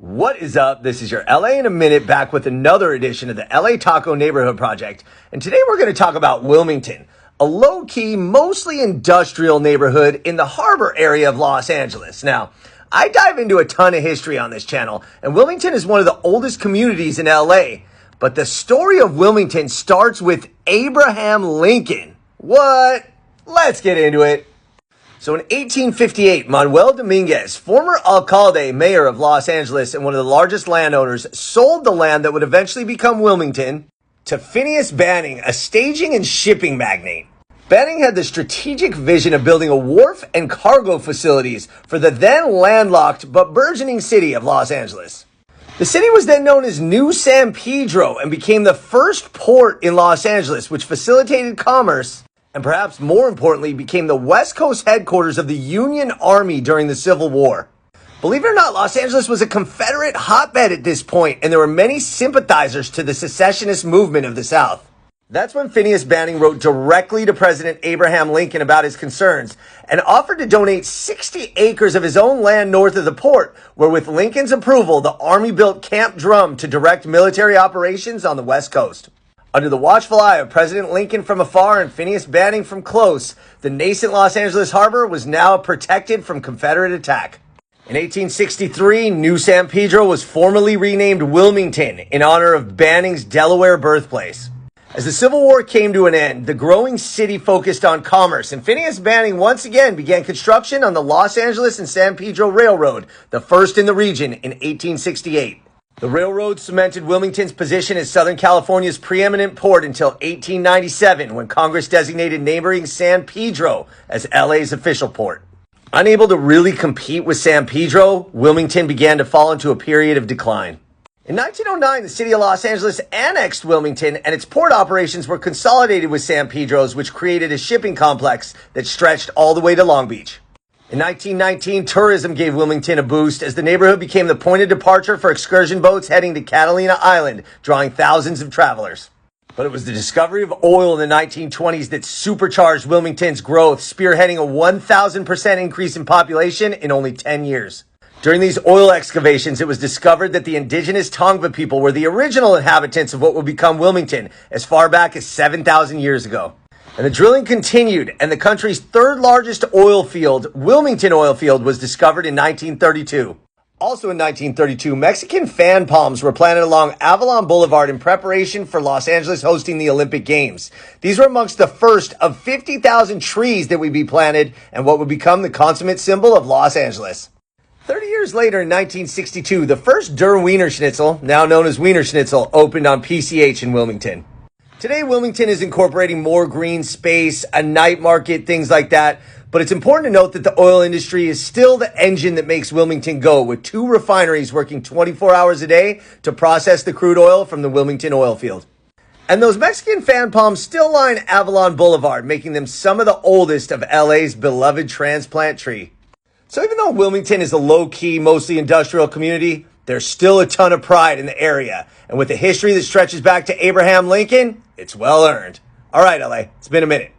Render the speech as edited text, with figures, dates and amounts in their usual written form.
What is up? This is your LA in a Minute, back with another edition of the LA Taco Neighborhood Project. And today we're going to talk about Wilmington, a low-key, mostly industrial neighborhood in the harbor area of Los Angeles. Now, I dive into a ton of history on this channel, and Wilmington is one of the oldest communities in LA. But the story of Wilmington starts with Abraham Lincoln. What? Let's get into it. So in 1858, Manuel Dominguez, former alcalde, mayor of Los Angeles and one of the largest landowners, sold the land that would eventually become Wilmington to Phineas Banning, a staging and shipping magnate. Banning had the strategic vision of building a wharf and cargo facilities for the then landlocked but burgeoning city of Los Angeles. The city was then known as New San Pedro and became the first port in Los Angeles, which facilitated commerce and perhaps more importantly, became the West Coast headquarters of the Union Army during the Civil War. Believe it or not, Los Angeles was a Confederate hotbed at this point, and there were many sympathizers to the secessionist movement of the South. That's when Phineas Banning wrote directly to President Abraham Lincoln about his concerns and offered to donate 60 acres of his own land north of the port, where with Lincoln's approval, the Army built Camp Drum to direct military operations on the West Coast. Under the watchful eye of President Lincoln from afar and Phineas Banning from close, the nascent Los Angeles harbor was now protected from Confederate attack. In 1863, New San Pedro was formally renamed Wilmington in honor of Banning's Delaware birthplace. As the Civil War came to an end, the growing city focused on commerce, and Phineas Banning once again began construction on the Los Angeles and San Pedro Railroad, the first in the region, in 1868. The railroad cemented Wilmington's position as Southern California's preeminent port until 1897, when Congress designated neighboring San Pedro as LA's official port. Unable to really compete with San Pedro, Wilmington began to fall into a period of decline. In 1909, the city of Los Angeles annexed Wilmington, and its port operations were consolidated with San Pedro's, which created a shipping complex that stretched all the way to Long Beach. In 1919, tourism gave Wilmington a boost as the neighborhood became the point of departure for excursion boats heading to Catalina Island, drawing thousands of travelers. But it was the discovery of oil in the 1920s that supercharged Wilmington's growth, spearheading a 1,000% increase in population in only 10 years. During these oil excavations, it was discovered that the indigenous Tongva people were the original inhabitants of what would become Wilmington as far back as 7,000 years ago. And the drilling continued, and the country's third largest oil field, Wilmington Oil Field, was discovered in 1932. Also in 1932, Mexican fan palms were planted along Avalon Boulevard in preparation for Los Angeles hosting the Olympic Games. These were amongst the first of 50,000 trees that would be planted and what would become the consummate symbol of Los Angeles. 30 years later, in 1962, the first Der Wiener Schnitzel, now known as Wiener Schnitzel, opened on PCH in Wilmington. Today, Wilmington is incorporating more green space, a night market, things like that. But it's important to note that the oil industry is still the engine that makes Wilmington go, with 2 refineries working 24 hours a day to process the crude oil from the Wilmington oil field. And those Mexican fan palms still line Avalon Boulevard, making them some of the oldest of LA's beloved transplant tree. So even though Wilmington is a low-key, mostly industrial community, there's still a ton of pride in the area. And with a history that stretches back to Abraham Lincoln, it's well earned. All right, LA, it's been a minute.